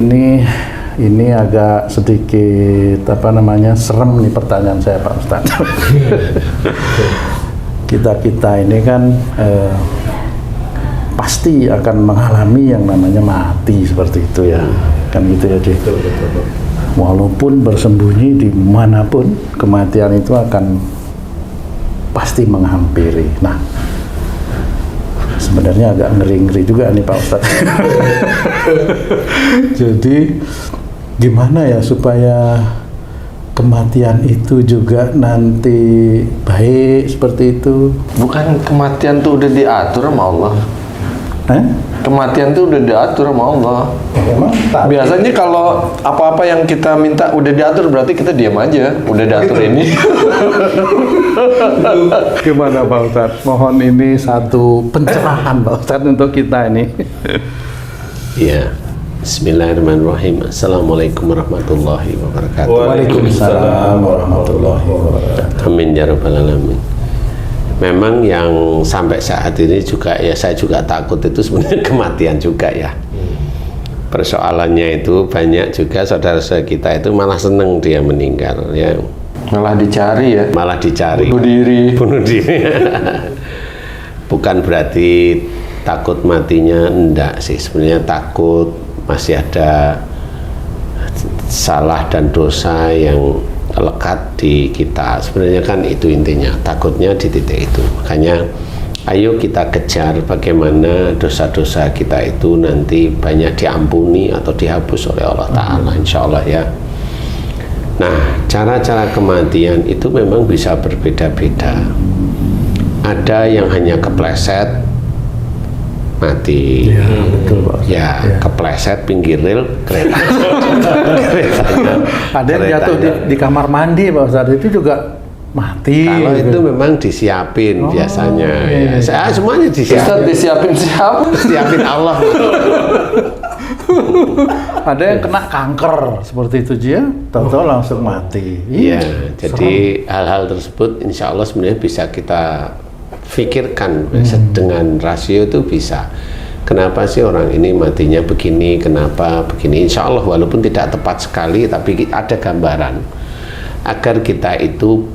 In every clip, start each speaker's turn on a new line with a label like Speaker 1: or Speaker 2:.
Speaker 1: Ini agak sedikit serem nih pertanyaan saya, Pak Ustadz. kita ini kan pasti akan mengalami yang namanya mati seperti itu ya, kan gitu ya, Dik. Walaupun bersembunyi dimanapun, kematian itu akan pasti menghampiri. Nah, sebenarnya agak ngeri-ngeri juga nih Pak Ustadz. Jadi gimana ya supaya kematian itu juga nanti baik seperti itu?
Speaker 2: Bukan kematian tuh udah diatur sama Allah. Kematian tuh udah diatur sama Allah. Biasanya kalau apa-apa yang kita minta udah diatur, berarti kita diam aja. Udah diatur ini.
Speaker 1: Gimana Pak Ustadz? Mohon ini satu pencerahan Pak Ustadz untuk kita ini.
Speaker 3: Ya, Bismillahirrahmanirrahim. Assalamualaikum warahmatullahi wabarakatuh.
Speaker 1: Waalaikumsalam warahmatullahi wabarakatuh.
Speaker 3: Amin ya rabbal alamin. Memang yang sampai saat ini juga ya saya juga takut itu sebenarnya kematian juga ya. Persoalannya itu banyak juga saudara-saudara kita itu malah seneng dia meninggal ya.
Speaker 2: Malah dicari ya.
Speaker 3: Malah dicari.
Speaker 2: Bunuh diri.
Speaker 3: Bukan berarti takut matinya, enggak sih. Sebenarnya takut masih ada salah dan dosa yang lekat di kita. Sebenarnya kan itu intinya, takutnya di titik itu. Makanya ayo kita kejar bagaimana dosa-dosa kita itu nanti banyak diampuni atau dihapus oleh Allah Ta'ala, insya Allah ya. Nah, cara-cara kematian itu memang bisa berbeda-beda. Ada yang hanya kepleset mati,
Speaker 1: ya, betul Pak.
Speaker 3: Ya, kepleset pinggir rel kereta.
Speaker 1: Ada yang jatuh di kamar mandi Pak Ustadz, itu juga mati.
Speaker 3: Kalau itu memang disiapin biasanya. Ya. Saya semuanya disiapin.
Speaker 2: Ustadz disiapin siapa?
Speaker 3: Disiapin Allah.
Speaker 1: Ada yang kena kanker seperti itu dia, tahu-tahu langsung mati.
Speaker 3: Iya, jadi hal-hal tersebut insya Allah sebenarnya bisa kita pikirkan dengan rasio itu bisa. Kenapa sih orang ini matinya begini, kenapa begini? Insya Allah walaupun tidak tepat sekali, tapi ada gambaran agar kita itu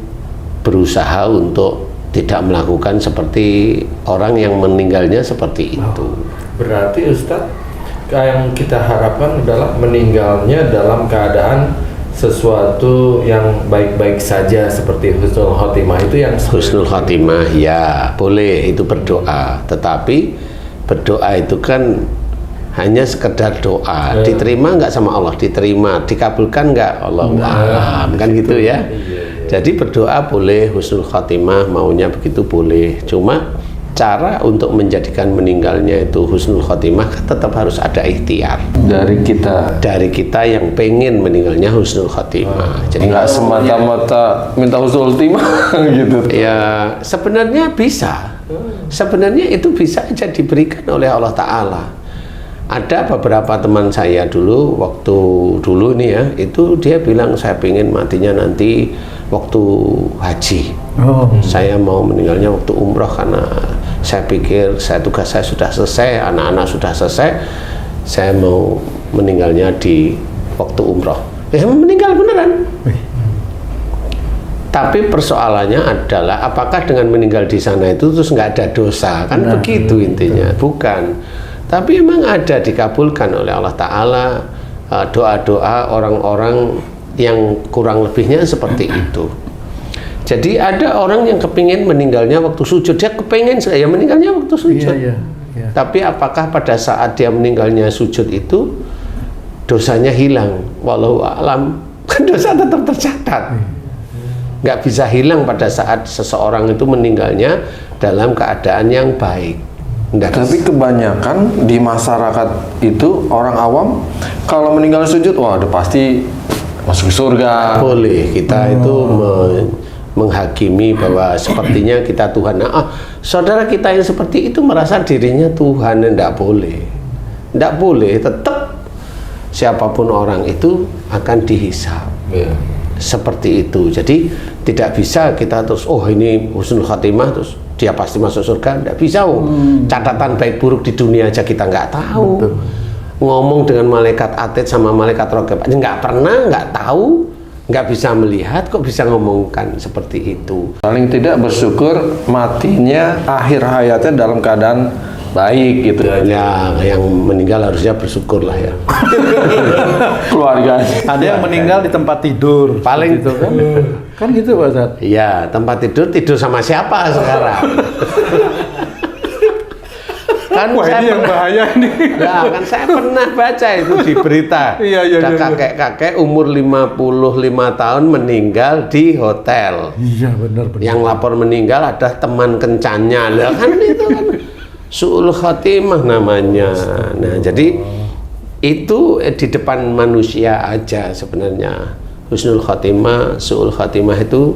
Speaker 3: berusaha untuk tidak melakukan seperti orang yang meninggalnya seperti itu.
Speaker 2: Berarti Ustadz, yang kita harapkan adalah meninggalnya dalam keadaan sesuatu yang baik-baik saja seperti husnul khotimah. Itu yang
Speaker 3: husnul khotimah ya boleh itu berdoa, tetapi berdoa itu kan hanya sekedar doa. Diterima nggak sama Allah? Diterima. Dikabulkan nggak? Allah alam, kan gitu ya. Jadi berdoa boleh, husnul khotimah maunya begitu boleh, cuma cara untuk menjadikan meninggalnya itu husnul khotimah tetap harus ada ikhtiar
Speaker 2: dari kita
Speaker 3: yang pengen meninggalnya husnul khotimah.
Speaker 2: Jadi nggak semata-mata minta husnul khotimah gitu
Speaker 3: ya. Sebenarnya itu bisa aja diberikan oleh Allah Ta'ala. Ada beberapa teman saya waktu dulu nih ya, itu dia bilang saya pengen matinya nanti waktu haji. Saya mau meninggalnya waktu umroh karena saya pikir tugas saya sudah selesai, anak-anak sudah selesai, saya mau meninggalnya di waktu umroh. Meninggal beneran. Tapi persoalannya adalah apakah dengan meninggal di sana itu terus nggak ada dosa? Kan begitu intinya. Bukan. Tapi memang ada dikabulkan oleh Allah Ta'ala doa-doa orang-orang yang kurang lebihnya seperti itu. Jadi ada orang yang kepingin meninggalnya waktu sujud, dia kepingin saya meninggalnya waktu sujud. Tapi apakah pada saat dia meninggalnya sujud itu dosanya hilang? Wallahu a'lam, kan dosa tetap tercatat. Nggak bisa hilang pada saat seseorang itu meninggalnya dalam keadaan yang baik.
Speaker 2: Tapi kebanyakan di masyarakat itu orang awam kalau meninggal sujud, wah udah pasti masuk surga.
Speaker 3: Boleh kita itu menghakimi bahwa sepertinya kita Tuhan. Saudara kita yang seperti itu merasa dirinya Tuhan, tidak boleh. Tetap siapapun orang itu akan dihisab. Seperti itu. Jadi tidak bisa kita terus ini husnul khatimah terus dia pasti masuk surga. Tidak bisa. Catatan baik buruk di dunia aja kita nggak tahu. ngomong dengan malaikat atid sama malaikat raqib, nggak pernah, nggak tahu, nggak bisa melihat, kok bisa ngomongkan seperti itu.
Speaker 2: Paling tidak bersyukur matinya akhir hayatnya dalam keadaan baik gitu.
Speaker 3: Ya, yang meninggal harusnya bersyukur lah ya.
Speaker 2: Keluarga.
Speaker 1: Ada yang meninggal di tempat tidur.
Speaker 3: Paling
Speaker 1: itu kan. Kan gitu Pak Ustadz.
Speaker 3: Iya, tempat tidur sama siapa sekarang? Kan
Speaker 1: Wah, ini yang bahaya nih.
Speaker 3: Ya, kan saya pernah baca itu di berita.
Speaker 1: Iya.
Speaker 3: Ada kakek-kakek umur 55 tahun meninggal di hotel.
Speaker 1: Iya, benar.
Speaker 3: Yang lapor meninggal ada teman kencannya. Lah kan itu kan su'ul khatimah namanya. Nah, jadi itu di depan manusia aja sebenarnya. Husnul khatimah, su'ul khatimah itu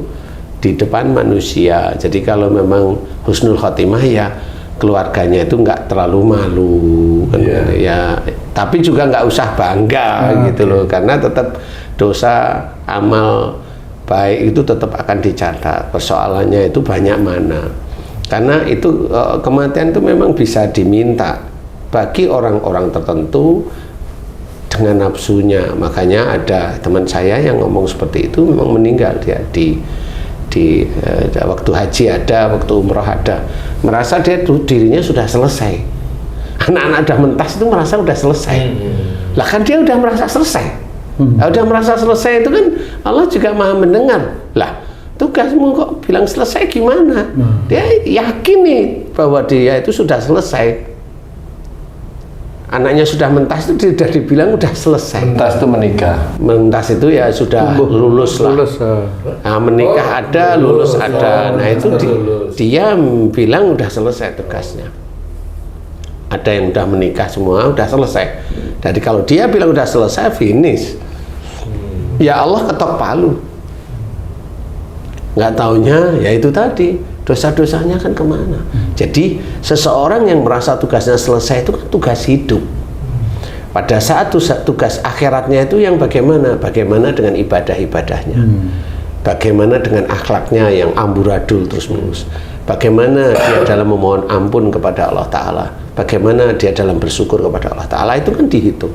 Speaker 3: di depan manusia. Jadi kalau memang husnul khatimah ya keluarganya itu nggak terlalu malu kan, ya, tapi juga nggak usah bangga gitu loh, karena tetap dosa amal baik itu tetap akan dicatat. Persoalannya itu banyak mana, karena itu kematian itu memang bisa diminta bagi orang-orang tertentu dengan nafsunya. Makanya ada teman saya yang ngomong seperti itu, memang meninggal dia di waktu haji ada, waktu umroh ada, merasa dia dirinya sudah selesai. Anak-anak udah mentas itu merasa udah selesai. Lah kan dia udah merasa selesai. Udah merasa selesai itu kan Allah juga Maha mendengar. Lah tugasmu kok bilang selesai gimana? Dia yakin nih bahwa dia itu sudah selesai. Anaknya sudah mentas itu sudah dibilang udah selesai.
Speaker 2: Mentas itu menikah.
Speaker 3: Mentas itu ya sudah lulus lah. Nah, menikah ada, lulus ada. Nah itu dia bilang udah selesai tugasnya. Ada yang udah menikah semua, udah selesai. Jadi kalau dia bilang udah selesai, finish. Ya Allah ketok palu. Nggak taunya ya itu tadi, dosa-dosanya kan kemana. Jadi seseorang yang merasa tugasnya selesai itu kan tugas hidup. Pada saat tugas akhiratnya itu yang bagaimana dengan ibadah-ibadahnya, bagaimana dengan akhlaknya yang amburadul terus menerus, bagaimana dia dalam memohon ampun kepada Allah Ta'ala, bagaimana dia dalam bersyukur kepada Allah Ta'ala, itu kan dihitung.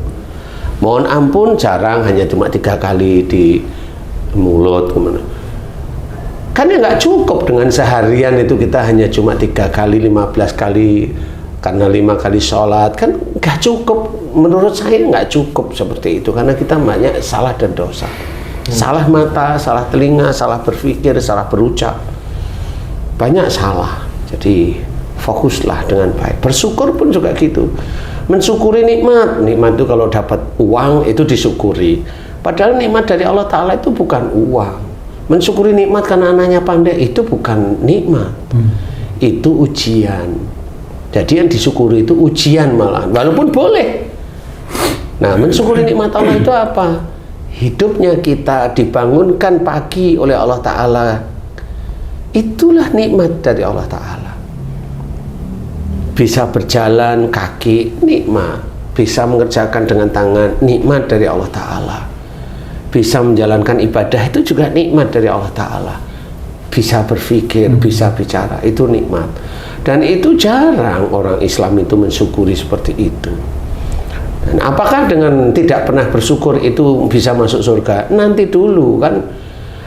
Speaker 3: Mohon ampun jarang, hanya cuma 3 kali di mulut kemana. Kan ya nggak cukup dengan seharian itu kita hanya cuma 3 kali, 15 kali, karena 5 kali sholat, kan nggak cukup. Menurut saya nggak cukup seperti itu, karena kita banyak salah dan dosa. Salah mata, salah telinga, salah berpikir, salah berucap, banyak salah. Jadi fokuslah dengan baik. Bersyukur pun juga gitu. Mensyukuri nikmat itu kalau dapat uang itu disyukuri. Padahal nikmat dari Allah Ta'ala itu bukan uang. Mensyukuri nikmat karena anaknya pandai itu bukan nikmat, itu ujian. Jadi yang disyukuri itu ujian malah, walaupun boleh. Nah, mensyukuri nikmat Allah itu apa? Hidupnya kita dibangunkan pagi oleh Allah Ta'ala, itulah nikmat dari Allah Ta'ala. Bisa berjalan kaki, nikmat. Bisa mengerjakan dengan tangan, nikmat dari Allah Ta'ala. Bisa menjalankan ibadah, itu juga nikmat dari Allah Ta'ala. Bisa berpikir, bisa bicara, itu nikmat. Dan itu jarang orang Islam itu mensyukuri seperti itu. Dan apakah dengan tidak pernah bersyukur itu bisa masuk surga? Nanti dulu kan.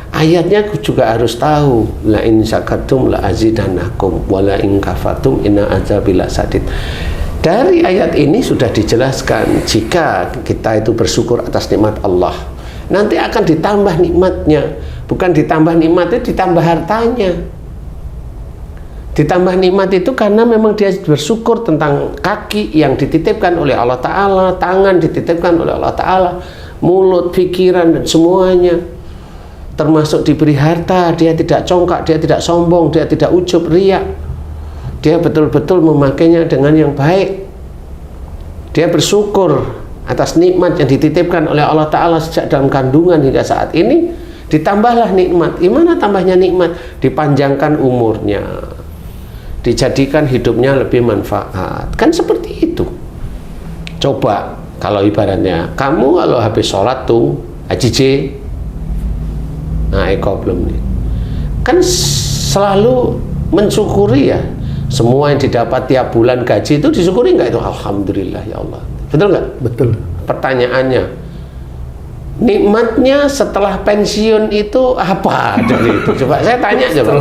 Speaker 3: Ayatnya juga harus tahu. La in syakartum la azidannakum wa la in kafartum inna adzabi lasadid. Dari ayat ini sudah dijelaskan, jika kita itu bersyukur atas nikmat Allah, nanti akan ditambah nikmatnya. Bukan ditambah nikmatnya, ditambah hartanya. Ditambah nikmat itu karena memang dia bersyukur tentang kaki yang dititipkan oleh Allah Ta'ala, tangan dititipkan oleh Allah Ta'ala, mulut, pikiran, dan semuanya. Termasuk diberi harta, dia tidak congkak, dia tidak sombong, dia tidak ujub, riak. Dia betul-betul memakainya dengan yang baik. Dia bersyukur atas nikmat yang dititipkan oleh Allah Ta'ala sejak dalam kandungan hingga saat ini. Ditambahlah nikmat. Gimana tambahnya nikmat? Dipanjangkan umurnya, dijadikan hidupnya lebih manfaat. Kan seperti itu. Coba kalau ibaratnya kamu kalau habis sholat tuh AJJ, nah belum nih, kan selalu mensyukuri ya. Semua yang didapat tiap bulan gaji itu disyukuri nggak itu? Alhamdulillah ya Allah. Betul nggak?
Speaker 1: Betul.
Speaker 3: Pertanyaannya, nikmatnya setelah pensiun itu apa? Jadi itu coba saya tanya coba.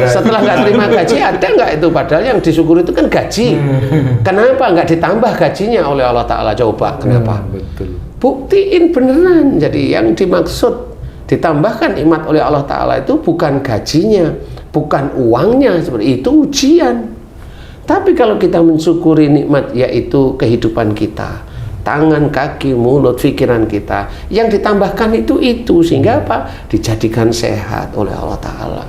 Speaker 3: Setelah nggak terima gaji ada nggak itu? Padahal yang disyukuri itu kan gaji. Kenapa nggak ditambah gajinya oleh Allah Ta'ala? Coba kenapa?
Speaker 1: Betul.
Speaker 3: Buktiin beneran. Jadi yang dimaksud ditambahkan nikmat oleh Allah Ta'ala itu bukan gajinya, bukan uangnya, seperti itu ujian. Tapi kalau kita mensyukuri nikmat yaitu kehidupan kita, tangan, kaki, mulut, pikiran kita, yang ditambahkan itu sehingga apa? Dijadikan sehat oleh Allah Ta'ala,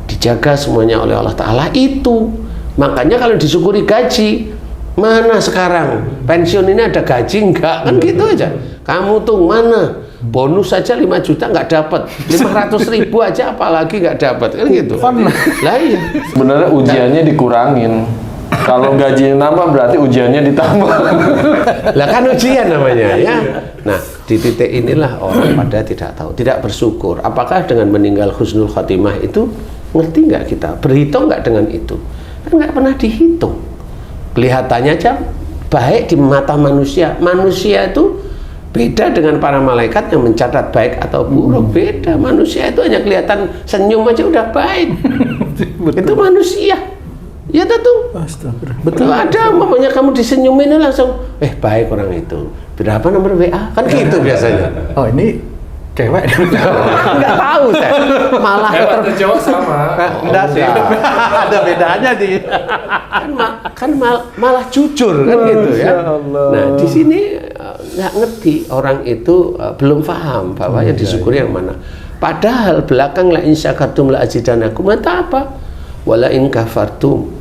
Speaker 3: dijaga semuanya oleh Allah Ta'ala itu. Makanya kalau disyukuri gaji, mana sekarang pensiun ini ada gaji enggak? Kan gitu aja. Kamu tuh mana? Bonus saja 5 juta nggak dapat, 500.000 aja apalagi nggak dapat, kan gitu. Lah iya.
Speaker 2: Sebenarnya ujiannya dikurangin. Kalau gajinya nambah berarti ujiannya ditambah.
Speaker 3: Lah kan ujian namanya ya. Nah, di titik inilah orang pada tidak tahu, tidak bersyukur. Apakah dengan meninggal husnul khotimah itu ngerti nggak kita? Berhitung nggak dengan itu? Kan nggak pernah dihitung. Kelihatannya aja baik di mata manusia. Manusia itu beda dengan para malaikat yang mencatat baik atau buruk. Beda. Manusia itu hanya kelihatan senyum aja udah baik. Itu manusia. Ya tentu. Betul. Ada mamanya kamu disenyumin langsung baik orang itu. Berapa nomor WA? Kan gitu biasanya.
Speaker 1: Oh ini cewek.
Speaker 3: Nggak tahu saya. Malah
Speaker 2: Cowok sama.
Speaker 3: enggak sih. Ada bedanya sih. Kan malah jujur kan gitu ya. Nah, di sini nggak ngerti orang itu belum paham bahwa yang disyukuri yang mana. Padahal belakang la in syakartum la azidanakum, mata apa? Wala in kafartum.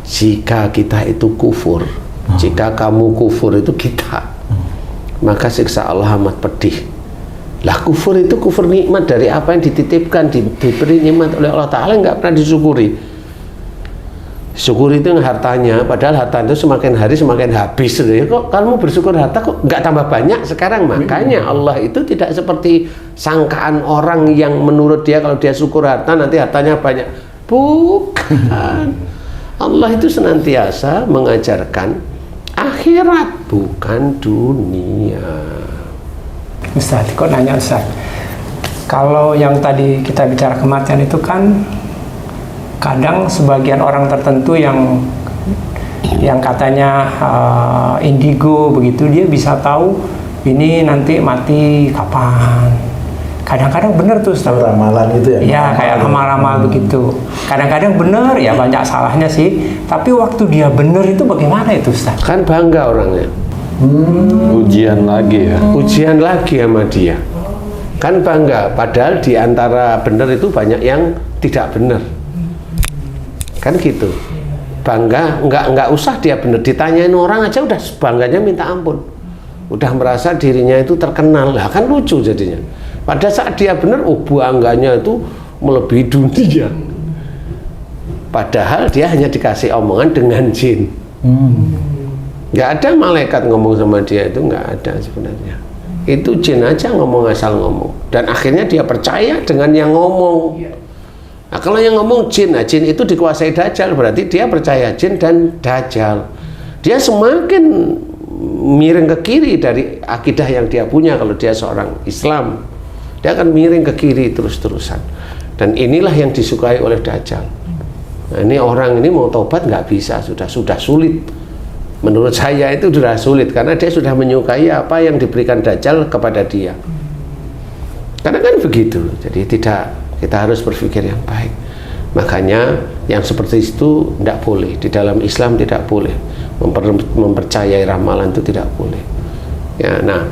Speaker 3: Jika kita itu kufur, jika kamu kufur itu kita, maka siksa Allah amat pedih. Lah kufur itu kufur nikmat dari apa yang dititipkan, diberi nikmat oleh Allah Ta'ala, nggak pernah disyukuri. Syukur itu yang hartanya, padahal harta itu semakin hari semakin habis. Kok kamu bersyukur harta kok nggak tambah banyak sekarang? Makanya Allah itu tidak seperti sangkaan orang yang menurut dia kalau dia syukur harta nanti hartanya banyak. Bukan. Allah itu senantiasa mengajarkan akhirat, bukan dunia.
Speaker 4: Ustaz, kok nanya Ustaz? Kalau yang tadi kita bicara kematian itu kan kadang sebagian orang tertentu yang katanya indigo begitu, dia bisa tahu ini nanti mati kapan. Kadang-kadang benar tuh Ustaz.
Speaker 1: Ramalan itu ya?
Speaker 4: Ya, kayak ramal-ramal begitu. Kadang-kadang benar, ya banyak salahnya sih. Tapi waktu dia benar itu bagaimana itu Ustaz?
Speaker 3: Kan bangga orangnya.
Speaker 2: Ujian lagi ya.
Speaker 3: Ujian lagi sama dia. Kan bangga, padahal di antara benar itu banyak yang tidak benar. Kan gitu. Bangga, nggak usah dia benar, ditanyain orang aja udah bangganya minta ampun. Udah merasa dirinya itu terkenal. Lah kan lucu jadinya. Pada saat dia benar, bangganya itu melebihi dunia. Padahal dia hanya dikasih omongan dengan jin. Nggak ada malaikat ngomong sama dia, itu nggak ada sebenarnya. Itu jin aja ngomong, asal ngomong. Dan akhirnya dia percaya dengan yang ngomong. Nah, kalau yang ngomong jin, nah jin itu dikuasai Dajjal, berarti dia percaya jin dan Dajjal. Dia semakin miring ke kiri dari akidah yang dia punya. Kalau dia seorang Islam, dia akan miring ke kiri terus-terusan. Dan inilah yang disukai oleh Dajjal. Nah, ini orang ini mau tobat nggak bisa, sudah sulit. Menurut saya itu sudah sulit karena dia sudah menyukai apa yang diberikan Dajjal kepada dia. Karena kan begitu. Jadi kita harus berpikir yang baik. Makanya yang seperti itu tidak boleh. Di dalam Islam tidak boleh mempercayai ramalan, itu tidak boleh. Ya, nah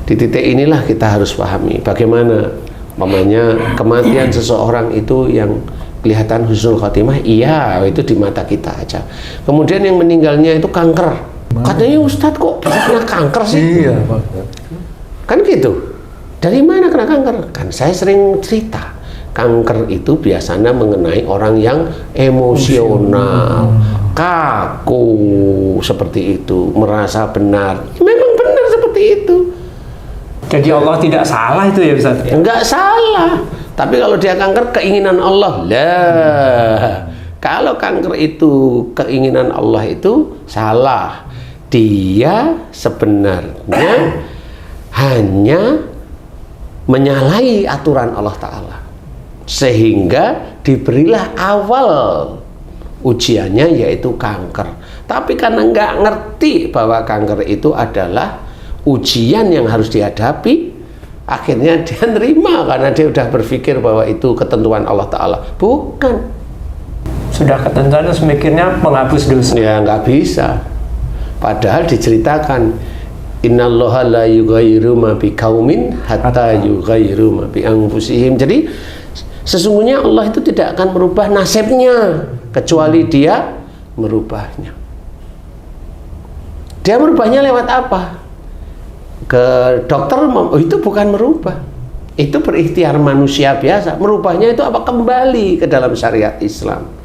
Speaker 3: di titik inilah kita harus pahami bagaimana umpamanya kematian seseorang itu yang kelihatan husnul khotimah, iya itu di mata kita aja. Kemudian yang meninggalnya itu kanker. Katanya Ustadz kok bisa kena kanker sih?
Speaker 1: Iya,
Speaker 3: kan gitu. Dari mana kena kanker? Kan saya sering cerita. Kanker itu biasanya mengenai orang yang emosional, kaku seperti itu, merasa benar. Memang benar seperti itu.
Speaker 4: Jadi Allah tidak salah itu ya Ustaz?
Speaker 3: Enggak salah. Tapi kalau dia kanker keinginan Allah, lah. Kalau kanker itu keinginan Allah itu salah. dia sebenarnya hanya menyalahi aturan Allah Ta'ala, sehingga diberilah awal ujiannya yaitu kanker. Tapi karena nggak ngerti bahwa kanker itu adalah ujian yang harus dihadapi, akhirnya dia nerima karena dia udah berpikir bahwa itu ketentuan Allah Ta'ala. Bukan.
Speaker 4: Sudah ketentuan terus mikirnya menghapus dosa.
Speaker 3: Ya nggak bisa. Padahal diceritakan, innallaha la yughayyiru ma biqaumin hatta yughayyiru ma bi anfusihim. Jadi sesungguhnya Allah itu tidak akan merubah nasibnya kecuali dia merubahnya. Dia merubahnya lewat apa? Ke dokter itu bukan merubah. Itu berikhtiar manusia biasa. Merubahnya itu apa? Kembali ke dalam syariat Islam.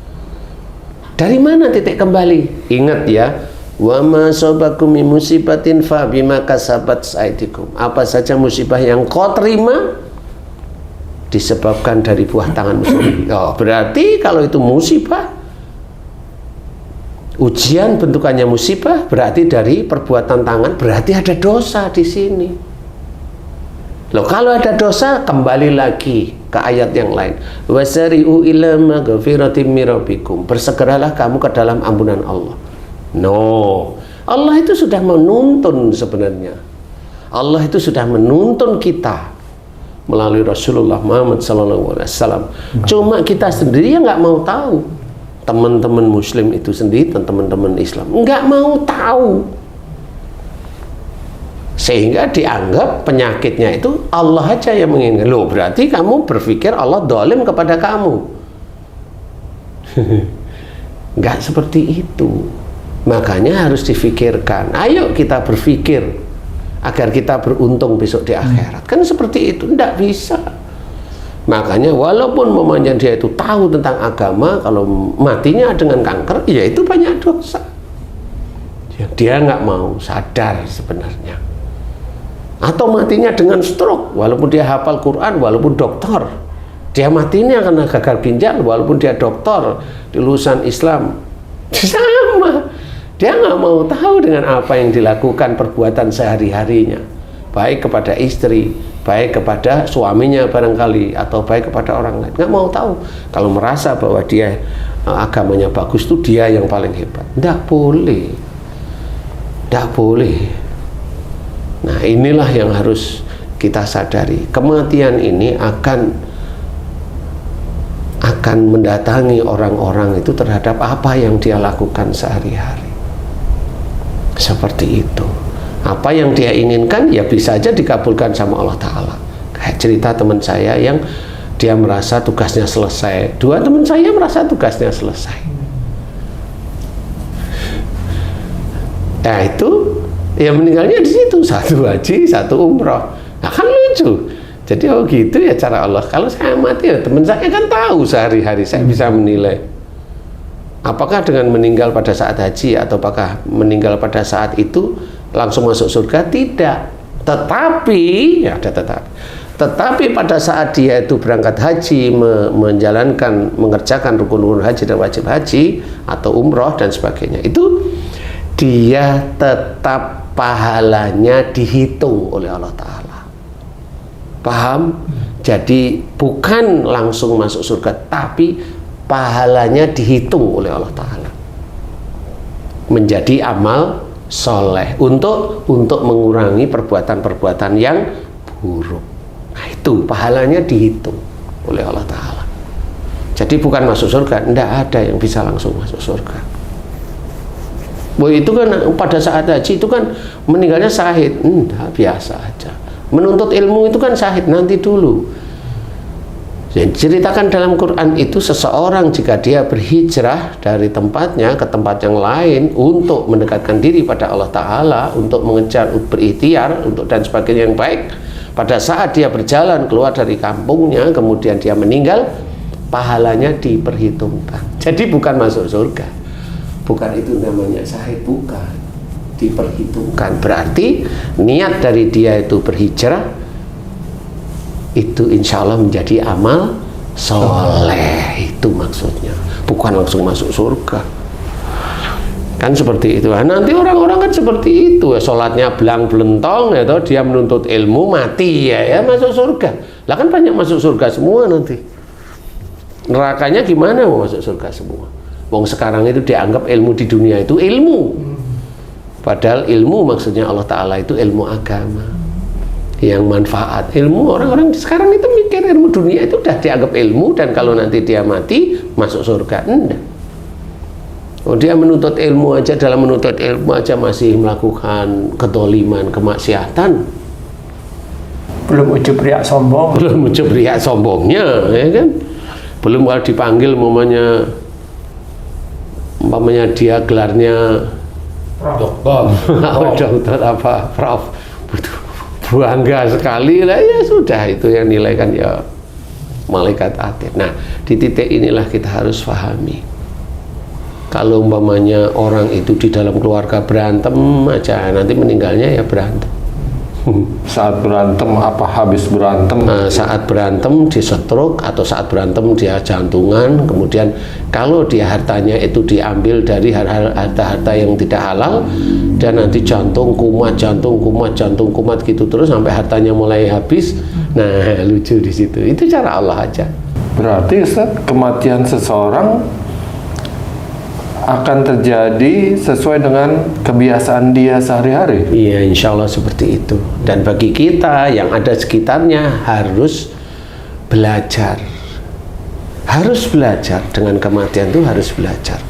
Speaker 3: Dari mana titik kembali? Ingat ya, wa ma sabakum min musibatin fa bima kasabat aydikum. Apa saja musibah yang kau terima disebabkan dari buah tanganmu sendiri. Oh, berarti kalau itu musibah, ujian bentukannya musibah, berarti dari perbuatan tangan, berarti ada dosa di sini. Loh, kalau ada dosa, kembali lagi ke ayat yang lain. Wasari'u ila maghfiratin min rabbikum. Bersegeralah kamu ke dalam ampunan Allah. No, Allah itu sudah menuntun sebenarnya. Allah itu sudah menuntun kita melalui Rasulullah Muhammad SAW. Cuma kita sendiri yang nggak mau tahu. Teman-teman Muslim itu sendiri dan teman-teman Islam nggak mau tahu, sehingga dianggap penyakitnya itu Allah aja yang menginginkan. Loh, berarti kamu berpikir Allah dolim kepada kamu. Nggak seperti itu. Makanya harus difikirkan. Ayo kita berpikir agar kita beruntung besok di akhirat. Kan seperti itu. Nggak bisa. Makanya walaupun mamanya dia itu tahu tentang agama, kalau matinya dengan kanker, ya itu banyak dosa. Dia nggak mau sadar sebenarnya. Atau matinya dengan stroke, walaupun dia hafal Quran, walaupun dokter, dia matinya karena gagal ginjal, walaupun dia dokter di lulusan Islam, sama. Dia nggak mau tahu dengan apa yang dilakukan perbuatan sehari-harinya, baik kepada istri, baik kepada suaminya barangkali, atau baik kepada orang lain. Nggak mau tahu. Kalau merasa bahwa dia agamanya bagus, itu dia yang paling hebat. Nggak boleh. Nggak boleh. Nah, inilah yang harus kita sadari. Kematian ini akan mendatangi orang-orang itu terhadap apa yang dia lakukan sehari-hari. Seperti itu. Apa yang dia inginkan ya bisa aja dikabulkan sama Allah Ta'ala. Kayak cerita teman saya yang dia merasa tugasnya selesai. Dua teman saya merasa tugasnya selesai. Nah itu, ya meninggalnya di situ, satu haji, satu umroh. Nah kan lucu. Jadi oh gitu ya cara Allah. Kalau saya mati ya teman saya kan tahu sehari-hari, saya bisa menilai apakah dengan meninggal pada saat haji atau apakah meninggal pada saat itu langsung masuk surga. Tidak. Tetapi ya ada tetapi pada saat dia itu berangkat haji, mengerjakan rukun-rukun haji dan wajib haji atau umroh dan sebagainya, itu dia tetap pahalanya dihitung oleh Allah Ta'ala. Paham? Jadi bukan langsung masuk surga, tapi pahalanya dihitung oleh Allah Ta'ala menjadi amal soleh untuk mengurangi perbuatan-perbuatan yang buruk. Nah itu pahalanya dihitung oleh Allah Ta'ala. Jadi bukan masuk surga, tidak ada yang bisa langsung masuk surga. Bahwa itu kan pada saat haji itu kan meninggalnya syahid, biasa aja. Menuntut ilmu itu kan syahid, nanti dulu. Ceritakan dalam Quran itu seseorang jika dia berhijrah dari tempatnya ke tempat yang lain untuk mendekatkan diri pada Allah Ta'ala, untuk mengejar berikhtiar untuk dan sebagainya yang baik, pada saat dia berjalan keluar dari kampungnya kemudian dia meninggal, pahalanya diperhitungkan. Jadi bukan masuk surga, bukan itu namanya syahid, bukan, diperhitungkan. Berarti niat dari dia itu berhijrah itu insya Allah menjadi amal soleh, itu maksudnya, bukan langsung masuk surga. Kan seperti itu. Nah, nanti orang-orang kan seperti itu ya, sholatnya belang belentong ya, toh dia menuntut ilmu mati ya masuk surga. Lah kan banyak masuk surga semua nanti. Nerakanya gimana mau masuk surga semua? Wong sekarang itu dianggap ilmu di dunia itu ilmu. Padahal ilmu maksudnya Allah Ta'ala itu ilmu agama yang manfaat. Ilmu orang-orang sekarang itu mikir ilmu dunia itu udah dianggap ilmu, dan kalau nanti dia mati masuk surga. Enggak. Oh, dia menuntut ilmu aja, dalam menuntut ilmu aja masih melakukan kedoliman, kemaksiatan.
Speaker 4: Belum ujub riak sombong.
Speaker 3: Belum ujub riak sombongnya, ya kan? Belum kalau dipanggil umpamanya dia gelarnya
Speaker 2: Dokter.
Speaker 3: dokter apa, prof, bangga sekali lah, ya sudah, itu yang nilai kan ya malaikat akhir. Nah, di titik inilah kita harus pahami. Kalau umpamanya orang itu di dalam keluarga berantem aja, nanti meninggalnya ya berantem.
Speaker 2: Saat berantem apa habis berantem?
Speaker 3: Saat berantem di stroke, atau saat berantem dia jantungan. Kemudian kalau dia hartanya itu diambil dari harta-harta yang tidak halal, dan nanti jantung kumat gitu terus sampai hartanya mulai habis. Nah, lucu di situ. Itu cara Allah aja.
Speaker 2: Berarti Ustaz, kematian seseorang akan terjadi sesuai dengan kebiasaan dia sehari-hari.
Speaker 3: Iya, insya Allah seperti itu. Dan bagi kita yang ada sekitarnya harus belajar. Harus belajar. Dengan kematian itu harus belajar.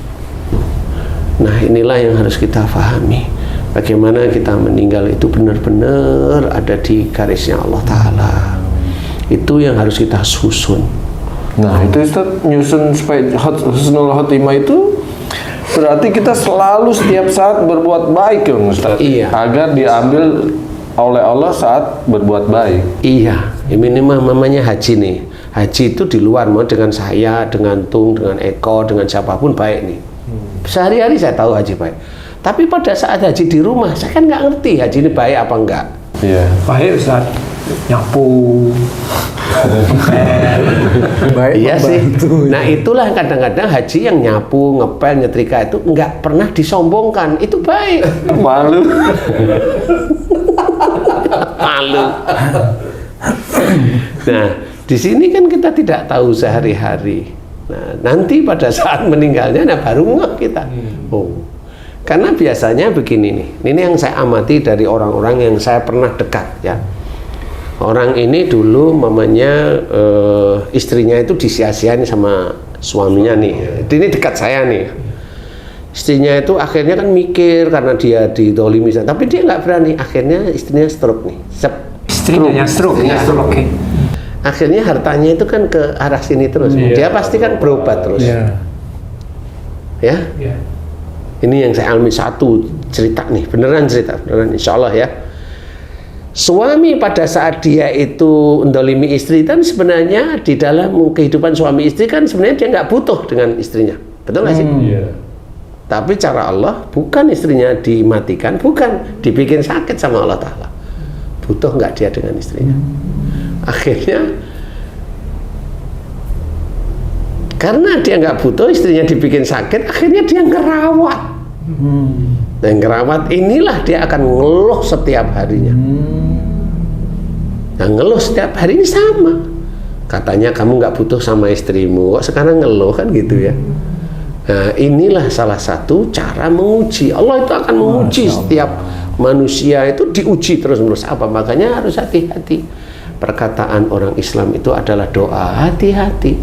Speaker 3: Nah, inilah yang harus kita pahami. Bagaimana kita meninggal itu benar-benar ada di garisnya Allah Ta'ala. Itu yang harus kita susun.
Speaker 2: Nah, itu Ustaz, nyusun supaya husnul khotimah itu berarti kita selalu setiap saat berbuat baik ya Ustaz.
Speaker 3: Iya.
Speaker 2: Agar diambil oleh Allah saat berbuat baik.
Speaker 3: Iya, ini namanya haji nih. Haji itu di luar, mau dengan saya, dengan Tung, dengan Eko, dengan siapapun baik nih. Sehari-hari saya tahu haji baik. Tapi pada saat haji di rumah, saya kan nggak ngerti haji ini baik apa enggak.
Speaker 2: Iya.
Speaker 4: Baik Ustaz, nyapu.
Speaker 1: Baik,
Speaker 3: Iya sih.
Speaker 1: membantu.
Speaker 3: Nah, itulah kadang-kadang haji yang nyapu, ngepel, nyetrika itu nggak pernah disombongkan. Itu baik.
Speaker 2: Malu.
Speaker 3: Malu. Nah, di sini kan kita tidak tahu sehari-hari. Nah, nanti pada saat meninggalnya, nah baru ngeh kita. Oh, karena biasanya begini nih. Ini yang saya amati dari orang-orang yang saya pernah dekat ya. Orang ini dulu mamanya istrinya itu disia-siain sama suaminya nih. Ini dekat saya nih. Istrinya itu akhirnya kan mikir karena dia didolimi, tapi dia nggak berani. Akhirnya istrinya stroke nih.
Speaker 4: Istrinya stroke. Oke.
Speaker 3: Akhirnya hartanya itu kan ke arah sini terus. Dia pasti kan berobat terus. Ya. Ini yang saya alami satu cerita nih, beneran cerita, beneran insya Allah ya. Suami pada saat dia itu mendolimi istri kan sebenarnya di dalam kehidupan suami istri kan sebenarnya dia nggak butuh dengan istrinya, betul nggak sih? Tapi cara Allah bukan istrinya dimatikan, bukan dibikin sakit sama Allah Ta'ala. Butuh nggak dia dengan istrinya? Akhirnya karena dia nggak butuh, istrinya dibikin sakit, akhirnya dia ngerawat. Dan ngerawat inilah dia akan ngeluh setiap harinya. Nah, ngeluh setiap hari ini sama. Katanya kamu nggak butuh sama istrimu, kok sekarang ngeluh kan gitu ya. Nah, inilah salah satu cara menguji. Allah itu akan menguji setiap manusia, itu diuji terus-menerus. Apa? Makanya harus hati-hati. Perkataan orang Islam itu adalah doa, hati-hati.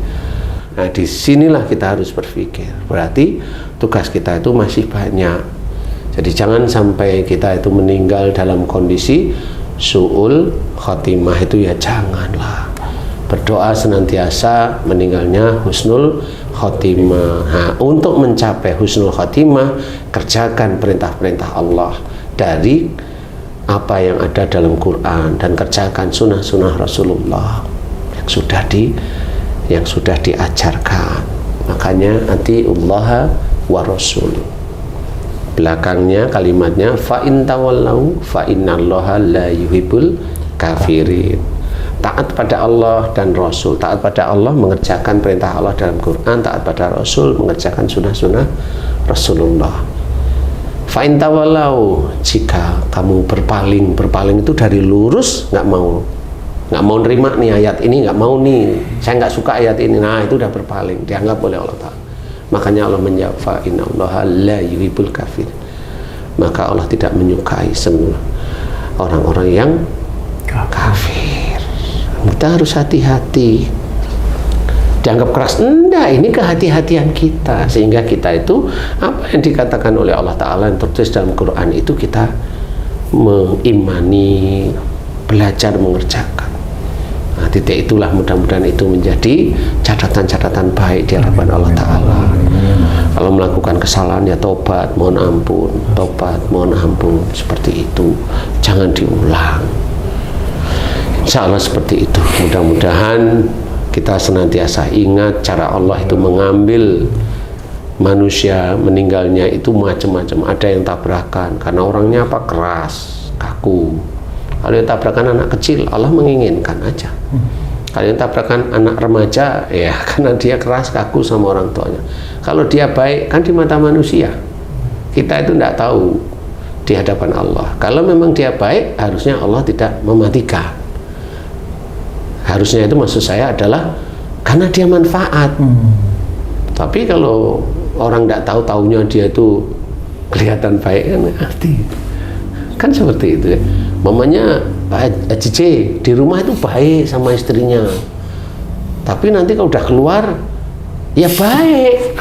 Speaker 3: Nah, disinilah kita harus berpikir. Berarti tugas kita itu masih banyak. Jadi jangan sampai kita itu meninggal dalam kondisi su'ul khotimah, itu ya janganlah. Berdoa senantiasa meninggalnya husnul khotimah. Nah, untuk mencapai husnul khotimah, kerjakan perintah-perintah Allah dari apa yang ada dalam Quran, dan kerjakan sunnah-sunnah Rasulullah yang sudah diajarkan. Makanya atiullaha wa rasul. Belakangnya kalimatnya fa in tawallau fa innallaha la yuhibbul kafirin. Taat pada Allah dan Rasul. Taat pada Allah mengerjakan perintah Allah dalam Quran, taat pada Rasul mengerjakan sunnah-sunnah Rasulullah. Fa'in tawalau, jika kamu berpaling itu dari lurus, nggak mau nerima nih ayat ini, nggak mau nih, saya nggak suka ayat ini, nah itu udah berpaling, dianggap oleh Allah Ta'ala. Makanya Allah menjawab, fa'innallaha la yuhibbul kafir, maka Allah tidak menyukai semua orang-orang yang kafir. Kita harus hati-hati. Dianggap keras, enggak, ini kehati-hatian kita, sehingga kita itu apa yang dikatakan oleh Allah Ta'ala yang tertulis dalam Quran itu kita mengimani, belajar mengerjakan. Nah, titik itulah mudah-mudahan itu menjadi catatan-catatan baik di hadapan Allah Ta'ala. Kalau melakukan kesalahan ya tobat, mohon ampun, tobat, mohon ampun, seperti itu, jangan diulang. Insya Allah seperti itu. Mudah-mudahan kita senantiasa ingat cara Allah itu mengambil manusia, meninggalnya itu macam-macam. Ada yang tabrakan karena orangnya apa, keras, kaku. Kalau yang tabrakan anak kecil, Allah menginginkan aja. Kalau yang tabrakan anak remaja, ya karena dia keras, kaku sama orang tuanya. Kalau dia baik, kan di mata manusia kita itu tidak tahu di hadapan Allah. Kalau memang dia baik, harusnya Allah tidak mematikan. Harusnya itu maksud saya adalah karena dia manfaat. Tapi kalau orang tidak tahu, taunya dia itu kelihatan baik, kan arti kan seperti itu ya. Mamanya Pak Haji C di rumah itu baik sama istrinya, tapi nanti kalau udah keluar ya baik.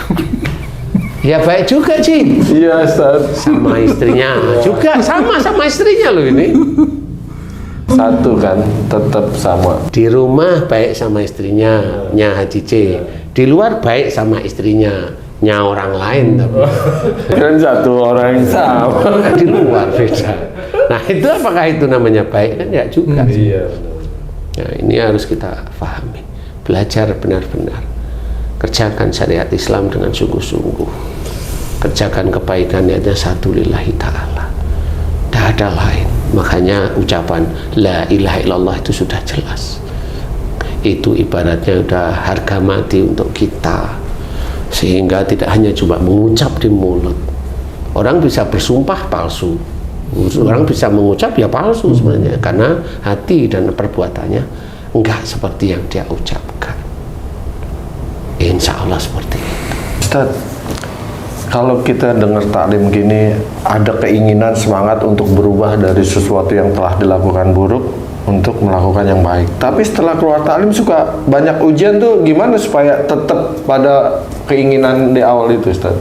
Speaker 3: Ya baik juga Ci.
Speaker 2: Iya Ustaz.
Speaker 3: Sama istrinya juga, sama istrinya loh ini.
Speaker 2: Satu kan, tetap sama.
Speaker 3: Di rumah baik sama istrinya, nya Haji C. Di luar baik sama istrinya, nya orang lain. Tapi
Speaker 2: Kan satu orang yang sama.
Speaker 3: di luar beda. Nah itu apakah itu namanya baik? Kan ya juga.
Speaker 2: Iya.
Speaker 3: Nah, ini harus kita pahami. Belajar benar-benar. Kerjakan syariat Islam dengan sungguh-sungguh. Kerjakan kebaikannya hanya satu, lillahi ta'ala. Tidak ada lain. Makanya ucapan la ilaha illallah itu sudah jelas. Itu ibaratnya sudah harga mati untuk kita, sehingga tidak hanya cuma mengucap di mulut. Orang bisa bersumpah palsu, orang bisa mengucap ya palsu sebenarnya, karena hati dan perbuatannya enggak seperti yang dia ucapkan. Insya Allah seperti itu.
Speaker 2: Ustaz, kalau kita dengar taklim gini, ada keinginan semangat untuk berubah dari sesuatu yang telah dilakukan buruk untuk melakukan yang baik. Tapi setelah keluar taklim suka banyak ujian tuh, gimana supaya tetap pada keinginan di awal itu, Ustaz?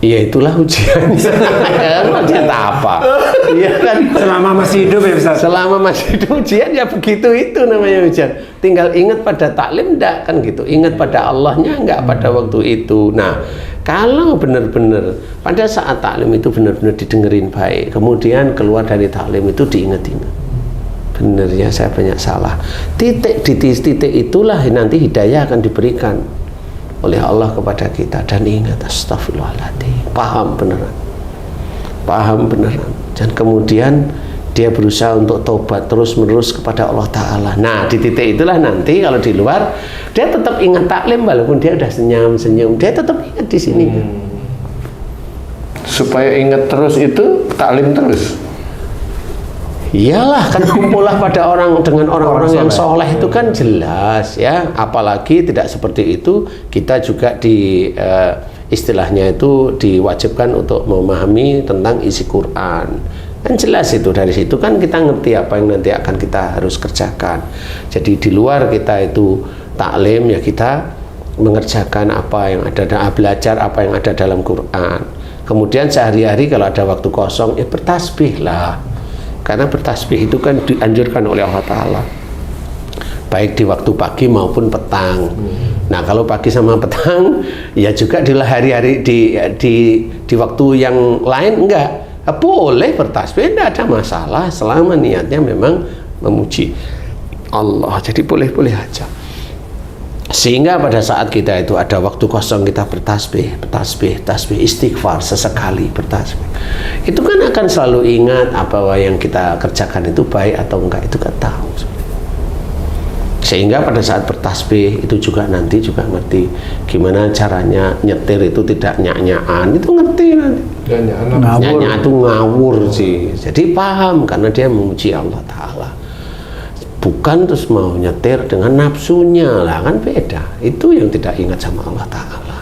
Speaker 3: Ya itulah ujian. Ujian apa? Iya kan.
Speaker 4: Selama masih hidup ya Ustaz?
Speaker 3: Selama masih hidup ujian ya begitu, itu namanya ujian. Tinggal ingat pada taklim enggak kan gitu. Ingat pada Allahnya enggak pada waktu itu. Nah, kalau benar-benar pada saat taklim itu benar-benar didengerin baik, kemudian keluar dari taklim itu diingat-ingat. Benar ya, saya banyak salah. Di titik itulah nanti hidayah akan diberikan oleh Allah kepada kita, dan ingat, astagfirullahaladzim, paham beneran, dan kemudian dia berusaha untuk tobat terus-menerus kepada Allah Ta'ala. Nah di titik itulah nanti kalau di luar dia tetap ingat taklim, walaupun dia udah senyum, dia tetap ingat di sini.
Speaker 2: Supaya ingat terus itu taklim terus.
Speaker 3: Iyalah, kan kumpullah pada dengan orang-orang yang soleh itu kan jelas ya. Apalagi tidak seperti itu, kita juga istilahnya itu diwajibkan untuk memahami tentang isi Quran. Kan jelas itu, dari situ kan kita ngerti apa yang nanti akan kita harus kerjakan. Jadi di luar kita itu taklim ya, kita mengerjakan apa yang ada, belajar apa yang ada dalam Quran. Kemudian sehari-hari kalau ada waktu kosong ya bertasbih lah. Karena bertasbih itu kan dianjurkan oleh Allah Ta'ala, baik di waktu pagi maupun petang. Nah kalau pagi sama petang ya juga di hari-hari di waktu yang lain enggak boleh bertasbih, tidak ada masalah selama niatnya memang memuji Allah. Jadi boleh-boleh aja. Sehingga pada saat kita itu ada waktu kosong, kita bertasbih, istighfar sesekali, bertasbih. Itu kan akan selalu ingat apa yang kita kerjakan itu baik atau enggak, itu kan tahu. Sehingga pada saat bertasbih itu juga nanti juga ngerti gimana caranya nyetir itu tidak nyak-nyakan, itu ngerti nanti. Nyanyi itu ngawur sih. Jadi paham karena dia memuji Allah Ta'ala. Bukan terus mau nyetir dengan nafsunya lah, kan beda. Itu yang tidak ingat sama Allah Ta'ala.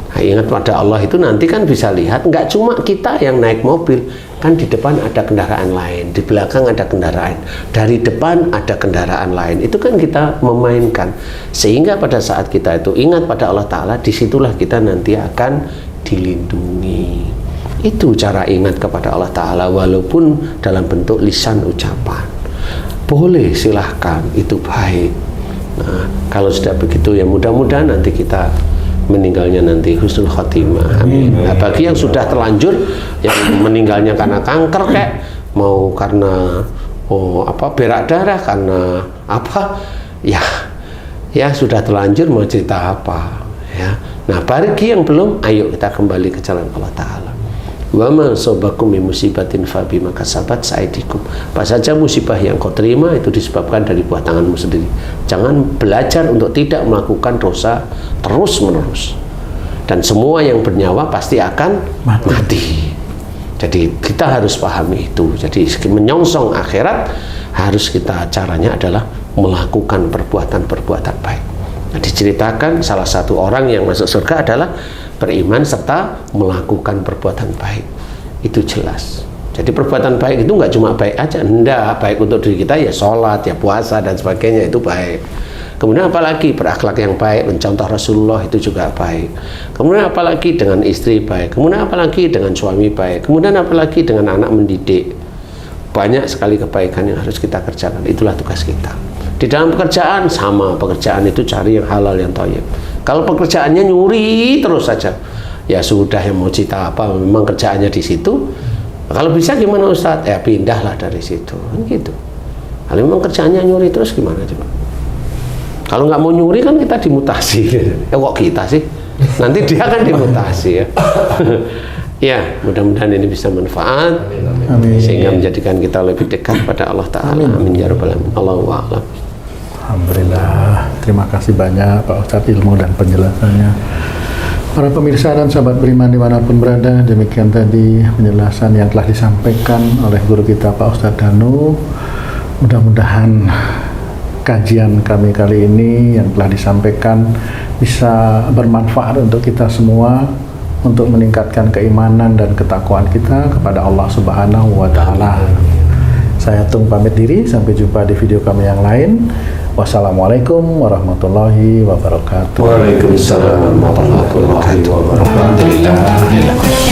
Speaker 3: Nah, ingat pada Allah itu nanti kan bisa lihat, nggak cuma kita yang naik mobil, kan di depan ada kendaraan lain, di belakang ada kendaraan, dari depan ada kendaraan lain. Itu kan kita memainkan, sehingga pada saat kita itu ingat pada Allah Ta'ala, disitulah kita nanti akan dilindungi. Itu cara ingat kepada Allah Ta'ala, walaupun dalam bentuk lisan ucapan. Boleh, silahkan, itu baik. Nah, kalau sudah begitu ya mudah-mudahan nanti kita meninggalnya nanti husnul khotimah. Amin. Nah, bagi yang sudah terlanjur, yang meninggalnya karena kanker kayak mau karena berak darah, karena apa ya sudah terlanjur, mau cerita apa ya. Nah, bagi yang belum, ayo kita kembali ke jalan Allah Ta'ala. Wa ma sobakum min musibatin fa bima kasabat aydikum. Apa saja musibah yang kau terima itu disebabkan dari buah tanganmu sendiri. Jangan belajar untuk tidak melakukan dosa terus menerus. Dan semua yang bernyawa pasti akan mati. Jadi kita harus pahami itu. Jadi menyongsong akhirat harus kita, caranya adalah melakukan perbuatan-perbuatan baik. Nah, diceritakan salah satu orang yang masuk surga adalah beriman serta melakukan perbuatan baik. Itu jelas. Jadi perbuatan baik itu nggak cuma baik aja, enggak. Baik untuk diri kita ya sholat, ya puasa dan sebagainya, itu baik. Kemudian apalagi berakhlak yang baik, mencontoh Rasulullah, itu juga baik. Kemudian apalagi dengan istri baik. Kemudian apalagi dengan suami baik. Kemudian apalagi dengan anak mendidik. Banyak sekali kebaikan yang harus kita kerjakan. Itulah tugas kita. Di dalam pekerjaan sama, pekerjaan itu cari yang halal, yang thayyib. Kalau pekerjaannya nyuri terus saja, ya sudah, yang mau cerita apa, memang kerjaannya di situ. Kalau bisa gimana Ustadz? Ya pindahlah dari situ, kan gitu. Kalau memang kerjaannya nyuri terus gimana coba? Kalau nggak mau nyuri kan kita dimutasi. Kok kita sih? Nanti dia akan dimutasi ya. Ya, mudah-mudahan ini bisa manfaat. Amin. Sehingga menjadikan kita lebih dekat pada Allah Ta'ala. Amin ya rabbal alamin. Allahu a'lam.
Speaker 1: Alhamdulillah, terima kasih banyak Pak Ustadz ilmu dan penjelasannya. Para pemirsa dan sahabat beriman dimanapun berada, demikian tadi penjelasan yang telah disampaikan oleh guru kita Pak Ustadz Danu. Mudah-mudahan kajian kami kali ini yang telah disampaikan bisa bermanfaat untuk kita semua, untuk meningkatkan keimanan dan ketakwaan kita kepada Allah Subhanahu wa Ta'ala. Saya Tung pamit diri, sampai jumpa di video kami yang lain. Wassalamualaikum warahmatullahi wabarakatuh.
Speaker 2: Waalaikumsalam warahmatullahi wabarakatuh.